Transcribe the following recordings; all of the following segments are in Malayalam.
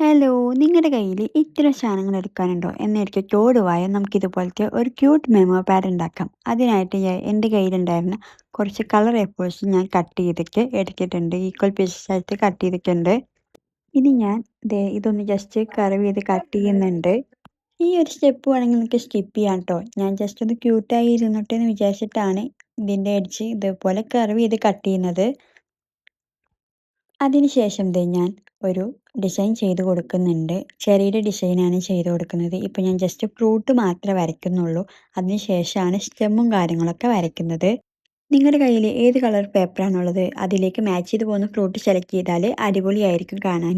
ഹലോ, നിങ്ങളുടെ കയ്യിൽ ഇത്തരം സാധനങ്ങൾ എടുക്കാനുണ്ടോ? എന്നായിരിക്കും ചോടുവായോ നമുക്കിതുപോലത്തെ ഒരു ക്യൂട്ട് മെമ്മോ പാഡ് ഉണ്ടാക്കാം. അതിനായിട്ട് എൻ്റെ കയ്യിലുണ്ടായിരുന്ന കുറച്ച് കളർ എപ്പോഴ്സ് ഞാൻ കട്ട് ചെയ്തിട്ട് എടുത്തിട്ടുണ്ട്. ഈക്വൽ പീസസ് ആയിട്ട് കട്ട് ചെയ്തിട്ടുണ്ട്. ഇനി ഞാൻ ഇതൊന്ന് ജസ്റ്റ് കർവ് ചെയ്ത് കട്ട് ചെയ്യുന്നുണ്ട്. ഈ ഒരു സ്റ്റെപ്പ് വേണമെങ്കിൽ നിങ്ങൾക്ക് സ്കിപ്പ് ചെയ്യാം കേട്ടോ. ഞാൻ ജസ്റ്റ് ഒന്ന് ക്യൂട്ടായി ഇരുന്നോട്ടെ എന്ന് വിചാരിച്ചിട്ടാണ് ഇതിൻ്റെ എഡ്ജ് ഇതുപോലെ കർവ് ചെയ്ത് കട്ട് ചെയ്യുന്നത്. അതിനുശേഷം ഞാൻ ഒരു ഡിസൈൻ ചെയ്ത് കൊടുക്കുന്നുണ്ട്. ചെറിയൊരു ഡിസൈനാണ് ചെയ്ത് കൊടുക്കുന്നത്. ഇപ്പം ഞാൻ ജസ്റ്റ് ഫ്രൂട്ട് മാത്രമേ വരയ്ക്കുന്നുള്ളൂ. അതിനുശേഷമാണ് സ്റ്റെമ്മും കാര്യങ്ങളൊക്കെ വരയ്ക്കുന്നത്. നിങ്ങളുടെ കയ്യിൽ ഏത് കളർ പേപ്പറാണുള്ളത് അതിലേക്ക് മാച്ച് ചെയ്ത് പോകുന്ന ഫ്രൂട്ട് സെലക്ട് ചെയ്താൽ അടിപൊളിയായിരിക്കും കാണാൻ.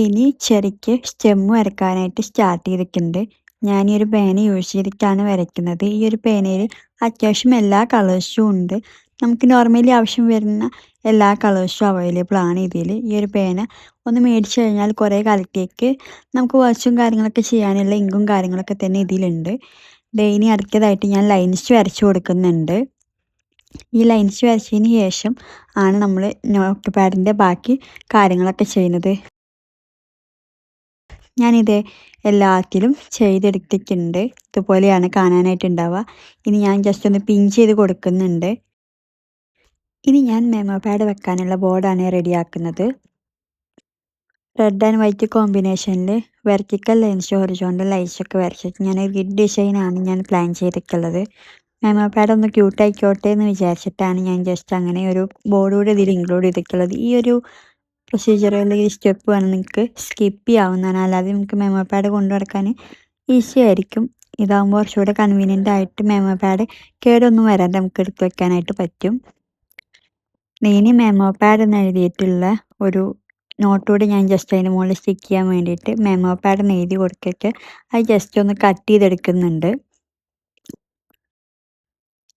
ഇനി ചെറിക്ക് സ്റ്റെമ്മ് വരയ്ക്കാനായിട്ട് സ്റ്റാർട്ട് ചെയ്തിട്ടുണ്ട്. ഞാൻ ഈ ഒരു പേന യൂസ് ചെയ്തിട്ടാണ് വരയ്ക്കുന്നത്. ഈ ഒരു പേനയിൽ അത്യാവശ്യം എല്ലാ കളേഴ്സും ഉണ്ട്. നമുക്ക് നോർമലി ആവശ്യം വരുന്ന എല്ലാ കളേഴ്സും അവൈലബിൾ ആണ് ഇതിൽ. ഈ ഒരു പേന ഒന്ന് മേടിച്ചു കഴിഞ്ഞാൽ കുറേ കാലത്തേക്ക് നമുക്ക് വർക്സും കാര്യങ്ങളൊക്കെ ചെയ്യാനുള്ള ഇങ്കും കാര്യങ്ങളൊക്കെ തന്നെ ഇതിലുണ്ട്. ഇനി അടുത്തതായിട്ട് ഞാൻ ലൈൻസ് വരച്ചു കൊടുക്കുന്നുണ്ട്. ഈ ലൈൻസ് വരച്ചതിന് ശേഷം ആണ് നമ്മൾ നോട്ട് പാഡിൻ്റെ ബാക്കി കാര്യങ്ങളൊക്കെ ചെയ്യുന്നത്. ഞാനിത് എല്ലാത്തിലും ചെയ്തെടുത്തിട്ടുണ്ട്. ഇതുപോലെയാണ് കാണാനായിട്ടുണ്ടാവുക. ഇനി ഞാൻ ജസ്റ്റ് ഒന്ന് പിൻ ചെയ്ത് കൊടുക്കുന്നുണ്ട്. ഇനി ഞാൻ മെമ്മോ പാഡ് വെക്കാനുള്ള ബോർഡാണ് റെഡിയാക്കുന്നത്. റെഡ് ആൻഡ് വൈറ്റ് കോമ്പിനേഷനിൽ വെർട്ടിക്കൽ ലൈൻസ് ഹൊറിസോണ്ടൽ ലൈൻസ് ഒക്കെ വരച്ചിട്ട് ഞാൻ ഗ്രിഡ് ഡിസൈനാണ് ഞാൻ പ്ലാൻ ചെയ്തിട്ടുള്ളത്. മെമ്മോ പാഡ് ഒന്ന് ക്യൂട്ടായിക്കോട്ടെ എന്ന് വിചാരിച്ചിട്ടാണ് ഞാൻ ജസ്റ്റ് അങ്ങനെ ഒരു ബോർഡ് കൂടെ ഇതിൽ ഇൻക്ലൂഡ് ചെയ്തിട്ടുള്ളത്. ഈ ഒരു പ്രൊസീജിയർ അല്ലെങ്കിൽ സ്റ്റെപ്പ് വേണം നിങ്ങൾക്ക് സ്കിപ്പ് ചെയ്യാവുന്നതാണ്. അല്ലാതെ നമുക്ക് മെമ്മോ പാഡ് കൊണ്ടു നടക്കാൻ ഈസി ആയിരിക്കും. ഇതാകുമ്പോൾ കുറച്ചുകൂടെ കൺവീനിയൻ്റ് ആയിട്ട് മെമ്മോ പാഡ് കേടൊന്നും വരാതെ നമുക്ക് എടുത്ത് വെക്കാനായിട്ട് പറ്റും. ഇനി മെമ്മോ പാഡ് എന്ന് എഴുതിയിട്ടുള്ള ഒരു നോട്ടോട് ഞാൻ ജസ്റ്റ് അതിന് മുകളിൽ സ്റ്റിക്ക് ചെയ്യാൻ വേണ്ടിയിട്ട് മെമ്മോ പാഡ് എന്ന് എഴുതി കൊടുത്തിട്ട് അത് ജസ്റ്റ് ഒന്ന് കട്ട് ചെയ്തെടുക്കുന്നുണ്ട്.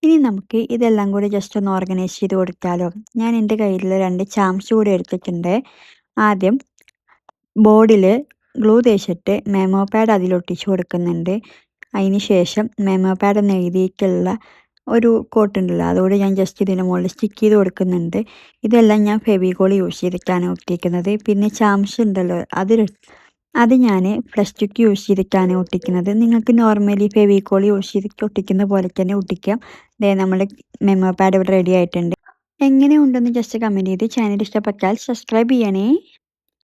ഇനി നമുക്ക് ഇതെല്ലാം കൂടി ജസ്റ്റ് ഒന്ന് ഓർഗനൈസ് ചെയ്ത് കൊടുക്കാമല്ലോ. ഞാൻ എൻ്റെ കയ്യിൽ 2 ചാംസ് കൂടി എടുത്തിട്ടുണ്ട്. ആദ്യം ബോർഡിൽ ഗ്ലൂ തേച്ചിട്ട് മെമ്മോ പാഡ് അതിലൊട്ടിച്ച് കൊടുക്കുന്നുണ്ട്. അതിന് ശേഷം മെമ്മോ പാഡ് എന്ന് എഴുതിയിട്ടുള്ള ഒരു കോട്ടുണ്ടല്ലോ അതുകൂടി ഞാൻ ജസ്റ്റ് ഇതിന് മുകളിൽ സ്റ്റിക്ക് ചെയ്ത് കൊടുക്കുന്നുണ്ട്. ഇതെല്ലാം ഞാൻ ഫെവിക്കോൾ യൂസ് ചെയ്തിട്ടാണ് ഒട്ടിക്കുന്നത്. പിന്നെ ചാംസ് ഉണ്ടല്ലോ അത് ഞാൻ പ്ലാസ്റ്റിക് യൂസ് ചെയ്തിട്ടാണ് ഒട്ടിക്കുന്നത്. നിങ്ങൾക്ക് നോർമലി ഫെവിക്കോൾ യൂസ് ചെയ്തിട്ട് ഒട്ടിക്കുന്ന പോലെ തന്നെ ഒട്ടിക്കാം. നമ്മുടെ മെമ്മോ പാഡ് ഇവിടെ റെഡി ആയിട്ടുണ്ട്. എങ്ങനെയുണ്ടെന്ന് ജസ്റ്റ് കമൻറ്റ് ചെയ്ത് ചാനൽ ഇഷ്ടപ്പെട്ടാൽ സബ്സ്ക്രൈബ് ചെയ്യണേ.